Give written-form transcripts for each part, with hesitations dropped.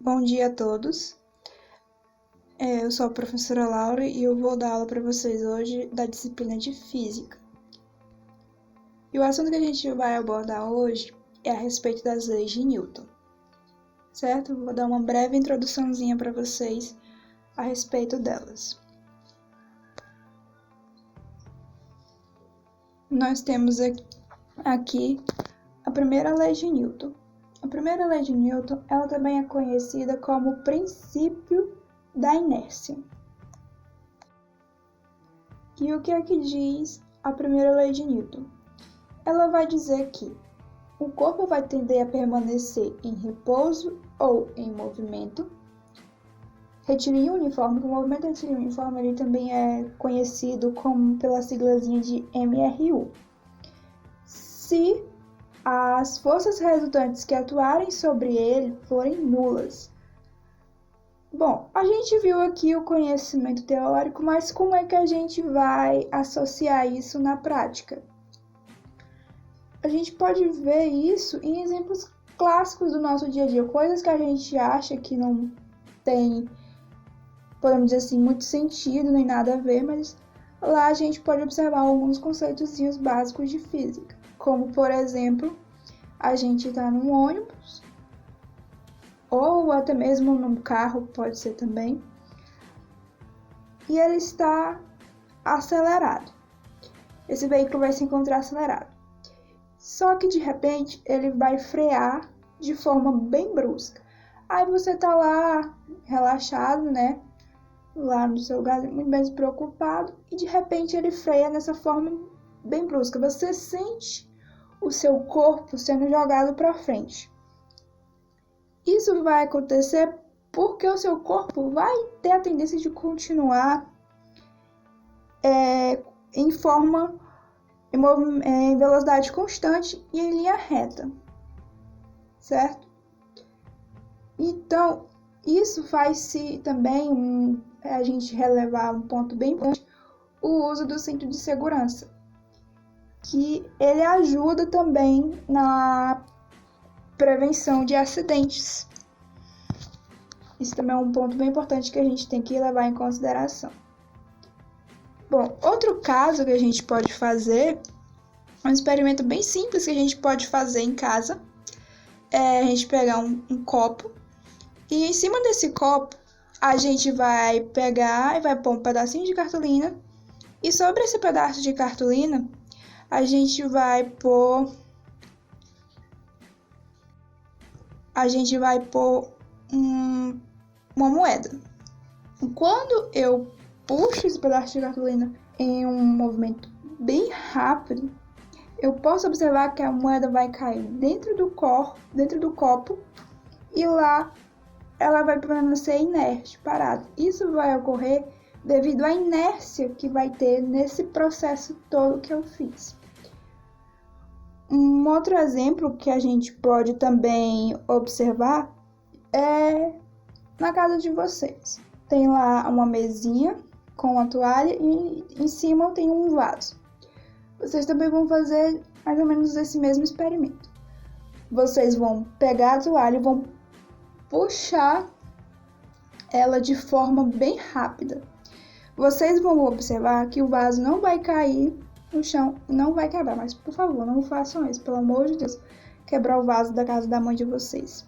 Bom dia a todos. Eu sou a professora Laura e eu vou dar aula para vocês hoje da disciplina de Física. E o assunto que a gente vai abordar hoje é a respeito das leis de Newton, certo? Vou dar uma breve introduçãozinha para vocês a respeito delas. Nós temos aqui a primeira lei de Newton. A primeira lei de Newton, ela também é conhecida como o princípio da inércia. E o que é que diz a primeira lei de Newton? Ela vai dizer que o corpo vai tender a permanecer em repouso ou em movimento retilíneo uniforme. O movimento retilíneo uniforme ele também é conhecido como pela siglazinha de MRU. Se as forças resultantes que atuarem sobre ele forem nulas. Bom, a gente viu aqui o conhecimento teórico, mas como é que a gente vai associar isso na prática? A gente pode ver isso em exemplos clássicos do nosso dia a dia, coisas que a gente acha que não tem, podemos dizer assim, muito sentido, nem nada a ver, mas lá a gente pode observar alguns conceitozinhos básicos de física, como, por exemplo, a gente está num ônibus, ou até mesmo num carro, pode ser também, e ele está acelerado. Esse veículo vai se encontrar acelerado. Só que de repente ele vai frear de forma bem brusca. Aí você tá lá relaxado, né? Lá no seu lugar, muito bem despreocupado, e de repente ele freia nessa forma bem brusca. Você sente o seu corpo sendo jogado para frente. Isso vai acontecer porque o seu corpo vai ter a tendência de continuar em velocidade constante e em linha reta, certo? Então, isso faz-se também a gente relevar um ponto bem importante, o uso do cinto de segurança, que ele ajuda também na prevenção de acidentes. Isso também é um ponto bem importante que a gente tem que levar em consideração. Bom, outro caso que a gente pode fazer, um experimento bem simples que a gente pode fazer em casa, é a gente pegar um copo e em cima desse copo a gente vai pegar e vai pôr um pedacinho de cartolina e sobre esse pedaço de cartolina a gente vai pôr uma moeda. Quando eu puxo esse pedaço de cartolina em um movimento bem rápido, eu posso observar que a moeda vai cair dentro do copo e lá ela vai permanecer inerte, parada. Isso vai ocorrer devido à inércia que vai ter nesse processo todo que eu fiz. Um outro exemplo que a gente pode também observar é na casa de vocês. Tem lá uma mesinha com uma toalha e em cima tem um vaso. Vocês também vão fazer mais ou menos esse mesmo experimento. Vocês vão pegar a toalha e vão puxar ela de forma bem rápida. Vocês vão observar que o vaso não vai cair no chão, não vai quebrar, mas por favor, não façam isso, pelo amor de Deus, quebrar o vaso da casa da mãe de vocês.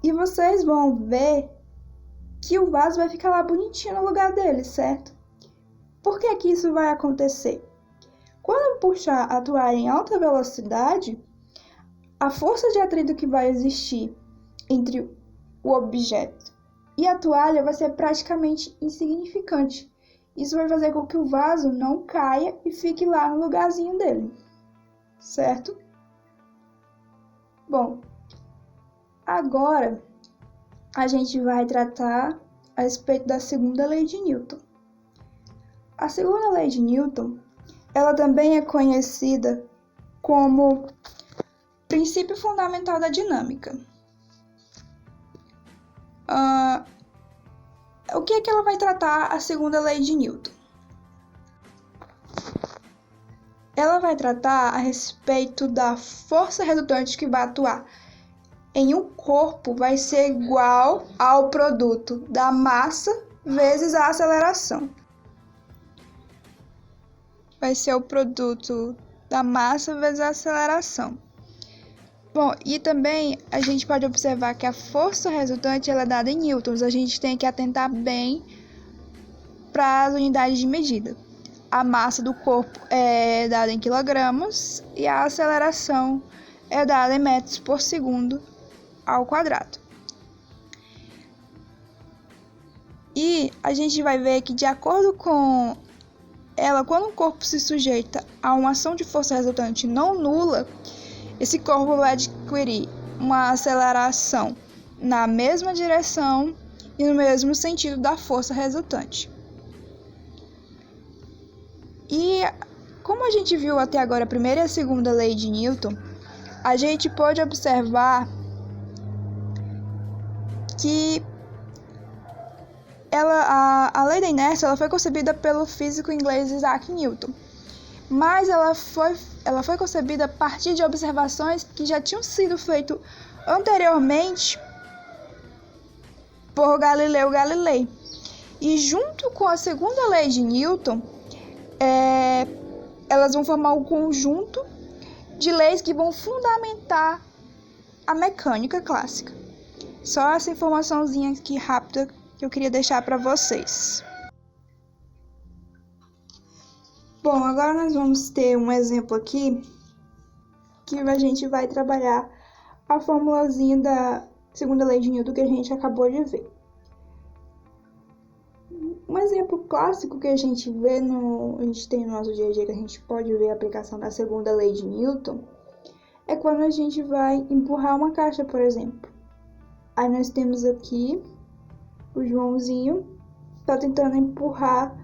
E vocês vão ver que o vaso vai ficar lá bonitinho no lugar dele, certo? Por que que isso vai acontecer? Quando eu puxar a toalha em alta velocidade, a força de atrito que vai existir entre o objeto e a toalha vai ser praticamente insignificante. Isso vai fazer com que o vaso não caia e fique lá no lugarzinho dele, certo? Bom, agora a gente vai tratar a respeito da segunda lei de Newton. A segunda lei de Newton, ela também é conhecida como princípio fundamental da dinâmica. O que é que ela vai tratar a segunda lei de Newton? ela vai tratar a respeito da força resultante que vai atuar em um corpo, vai ser igual ao produto da massa vezes a aceleração. Vai ser o produto da massa vezes a aceleração. Bom, e também a gente pode observar que a força resultante ela é dada em newtons. A gente tem que atentar bem para as unidades de medida. A massa do corpo é dada em quilogramas e a aceleração é dada em metros por segundo ao quadrado. E a gente vai ver que, de acordo com ela, quando o corpo se sujeita a uma ação de força resultante não nula, esse corpo vai adquirir uma aceleração na mesma direção e no mesmo sentido da força resultante. E como a gente viu até agora a primeira e a segunda lei de Newton, a gente pode observar que a lei da inércia ela foi concebida pelo físico inglês Isaac Newton, mas ela foi concebida a partir de observações que já tinham sido feitas anteriormente por Galileu Galilei. E junto com a segunda lei de Newton, elas vão formar um conjunto de leis que vão fundamentar a mecânica clássica. Só essa informaçãozinha aqui rápida que eu queria deixar para vocês. Bom, agora nós vamos ter um exemplo aqui que a gente vai trabalhar a formulazinha da segunda lei de Newton que a gente acabou de ver. Um exemplo clássico que a gente tem no nosso dia a dia, que a gente pode ver a aplicação da segunda lei de Newton, é quando a gente vai empurrar uma caixa, por exemplo. Aí nós temos aqui o Joãozinho está tentando empurrar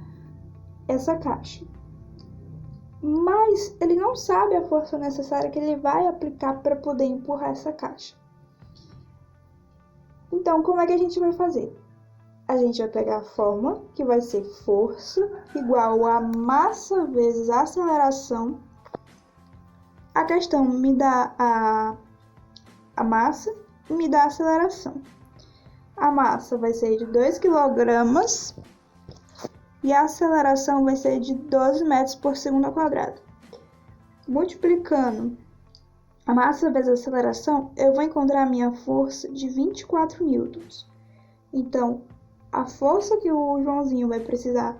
essa caixa. Mas ele não sabe a força necessária que ele vai aplicar para poder empurrar essa caixa. Então, como é que a gente vai fazer? A gente vai pegar a fórmula, que vai ser força igual a massa vezes a aceleração. A questão me dá a massa e me dá a aceleração. A massa vai ser de 2 kg e a aceleração vai ser de 12 metros por segundo ao quadrado. Multiplicando a massa vezes a aceleração, eu vou encontrar a minha força de 24 newtons. Então, a força que o Joãozinho vai precisar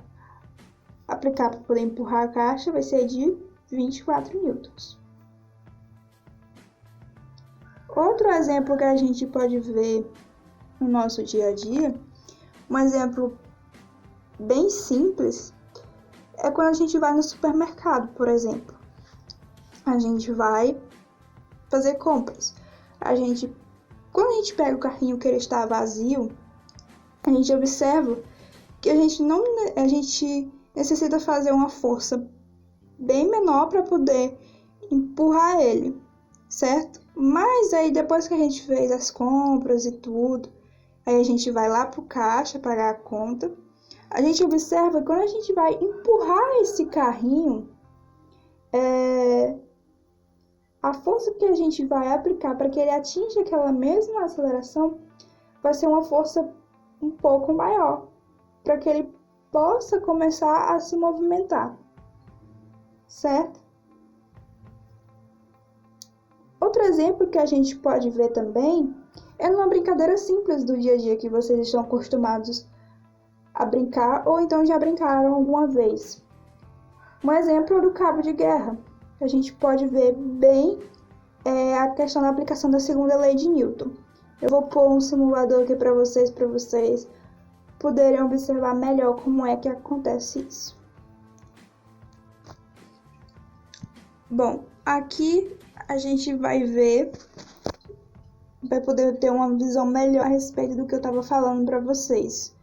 aplicar para poder empurrar a caixa vai ser de 24 newtons. Outro exemplo que a gente pode ver no nosso dia a dia, um exemplo bem simples, é quando a gente vai no supermercado, por exemplo. A gente vai fazer compras. Quando a gente pega o carrinho que ele está vazio, a gente observa que a gente necessita fazer uma força bem menor para poder empurrar ele, certo? Mas aí depois que a gente fez as compras e tudo, aí a gente vai lá pro caixa pagar a conta, a gente observa que quando a gente vai empurrar esse carrinho, a força que a gente vai aplicar para que ele atinja aquela mesma aceleração vai ser uma força um pouco maior, para que ele possa começar a se movimentar, certo? Outro exemplo que a gente pode ver também é numa brincadeira simples do dia a dia que vocês estão acostumados a brincar ou então já brincaram alguma vez. Um exemplo é do cabo de guerra. A gente pode ver bem a questão da aplicação da segunda lei de Newton. Eu vou pôr um simulador aqui para vocês poderem observar melhor como é que acontece isso. Bom, aqui a gente vai poder ter uma visão melhor a respeito do que eu estava falando para vocês.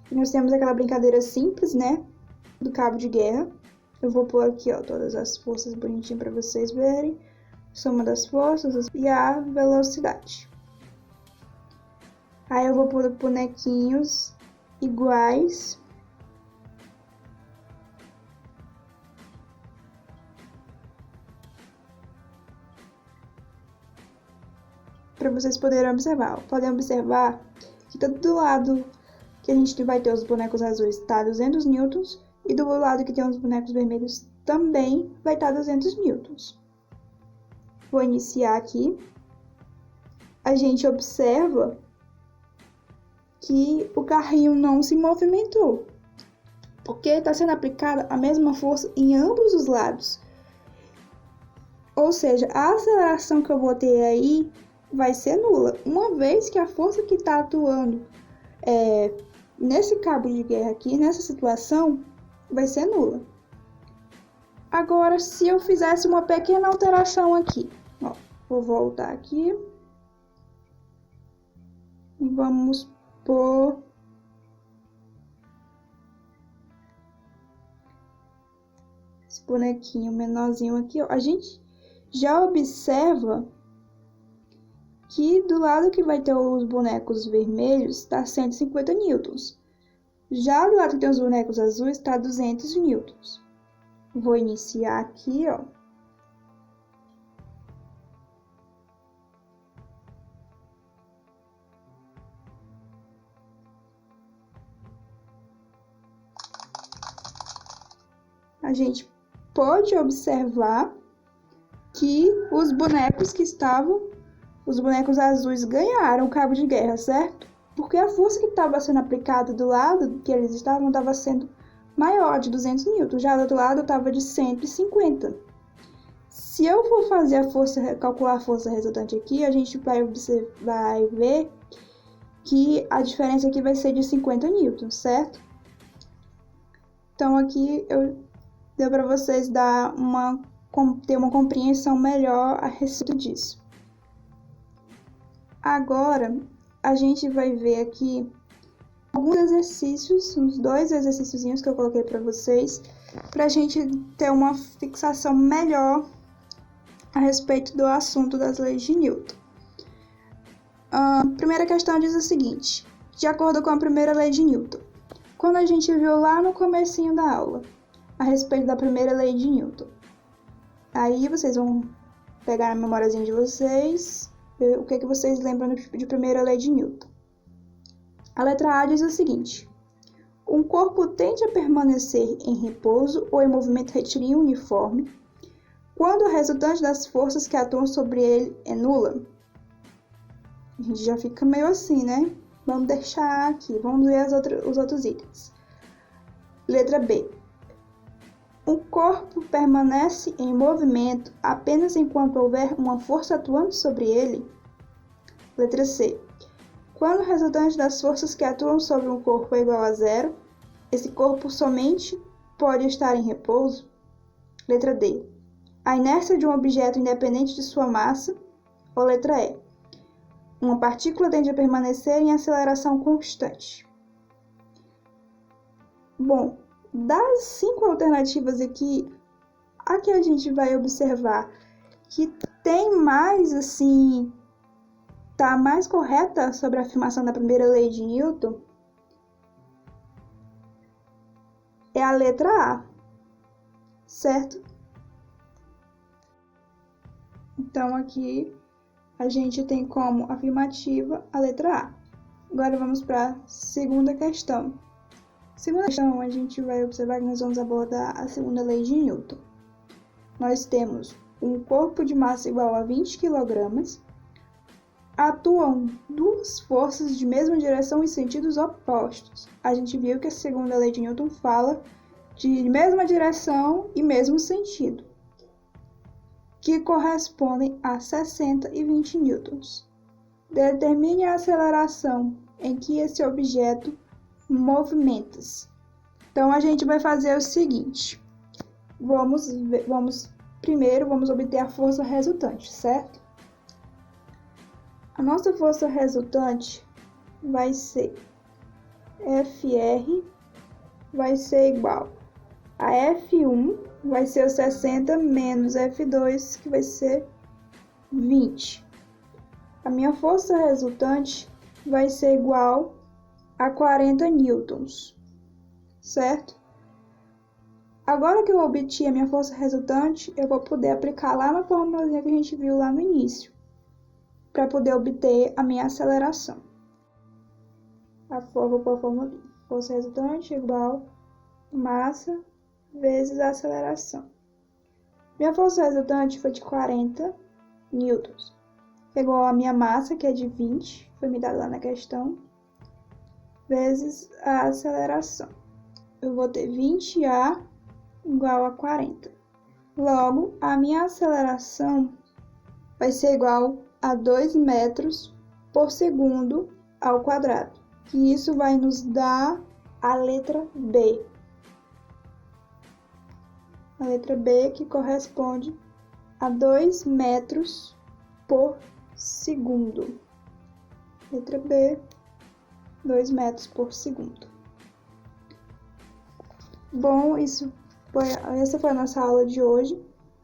Nós temos aquela brincadeira simples, né, do cabo de guerra. Eu vou pôr aqui, ó, todas as forças bonitinho para vocês verem. Soma das forças e a velocidade. Aí eu vou pôr bonequinhos iguais. para vocês poderem observar. Podem observar que tanto do lado que a gente vai ter os bonecos azuis está 200 newtons e do lado que tem os bonecos vermelhos também vai estar 200 newtons. Vou iniciar aqui. A gente observa que o carrinho não se movimentou, porque está sendo aplicada a mesma força em ambos os lados. Ou seja, a aceleração que eu vou ter aí vai ser nula, uma vez que a força que está atuando nesse cabo de guerra aqui, nessa situação, vai ser nula. Agora, se eu fizesse uma pequena alteração aqui, ó, vou voltar aqui e vamos pôr esse bonequinho menorzinho aqui, ó. A gente já observa que do lado que vai ter os bonecos vermelhos está 150 newtons. Já do lado que tem os bonecos azuis está 200 newtons. Vou iniciar aqui, ó. A gente pode observar que os bonecos azuis ganharam o cabo de guerra, certo? Porque a força que estava sendo aplicada do lado que eles estavam estava sendo maior, de 200 newtons. Já do outro lado estava de 150. Se eu for fazer calcular a força resultante aqui, a gente vai ver que a diferença aqui vai ser de 50 newtons, certo? Então aqui deu para vocês ter uma compreensão melhor a respeito disso. Agora, a gente vai ver aqui alguns exercícios, uns 2 exercíciozinhos que eu coloquei para vocês, para a gente ter uma fixação melhor a respeito do assunto das leis de Newton. A primeira questão diz o seguinte: de acordo com a primeira lei de Newton, quando a gente viu lá no comecinho da aula, a respeito da primeira lei de Newton. Aí vocês vão pegar na memóriazinha de vocês, ver o que vocês lembram de primeira lei de Newton. A letra A diz o seguinte: um corpo tende a permanecer em repouso ou em movimento retilíneo uniforme quando o resultante das forças que atuam sobre ele é nula. A gente já fica meio assim, né? Vamos deixar aqui, vamos ver os outros itens. Letra B. Um corpo permanece em movimento apenas enquanto houver uma força atuando sobre ele. Letra C. Quando o resultante das forças que atuam sobre um corpo é igual a zero, esse corpo somente pode estar em repouso. Letra D. A inércia de um objeto independente de sua massa. Ou letra E. Uma partícula tende a permanecer em aceleração constante. Bom, das 5 alternativas aqui, a que a gente vai observar que tem mais, assim, tá mais correta sobre a afirmação da primeira lei de Newton é a letra A, certo? Então, aqui a gente tem como afirmativa a letra A. Agora vamos para a segunda questão. Segunda questão, a gente vai observar que nós vamos abordar a segunda lei de Newton. Nós temos um corpo de massa igual a 20 kg, atuam 2 forças de mesma direção em sentidos opostos. A gente viu que a segunda lei de Newton fala de mesma direção e mesmo sentido, que correspondem a 60 e 20 newtons. Determine a aceleração em que esse objeto movimenta-se. Então, a gente vai fazer o seguinte. Primeiro vamos obter a força resultante, certo? A nossa força resultante vai ser FR, vai ser igual a F1, vai ser o 60 menos F2, que vai ser 20. A minha força resultante vai ser igual a 40 newtons, certo? Agora que eu obtive a minha força resultante, eu vou poder aplicar lá na formulazinha que a gente viu lá no início. para poder obter a minha aceleração. Vou pôr a fórmula B. Força resultante igual massa vezes a aceleração. Minha força resultante foi de 40 newtons. Que é igual a minha massa, que é de 20, foi me dado lá na questão, vezes a aceleração. Eu vou ter 20A igual a 40. Logo, a minha aceleração vai ser igual a 2 metros por segundo ao quadrado. E isso vai nos dar a letra B. A letra B que corresponde a 2 metros por segundo. Letra B, 2 metros por segundo. Bom, essa foi a nossa aula de hoje.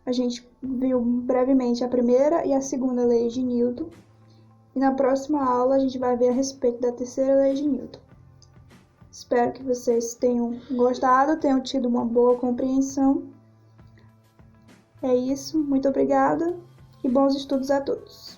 A gente viu brevemente a primeira e a segunda lei de Newton. E na próxima aula a gente vai ver a respeito da terceira lei de Newton. Espero que vocês tenham gostado, tenham tido uma boa compreensão. É isso, muito obrigada e bons estudos a todos.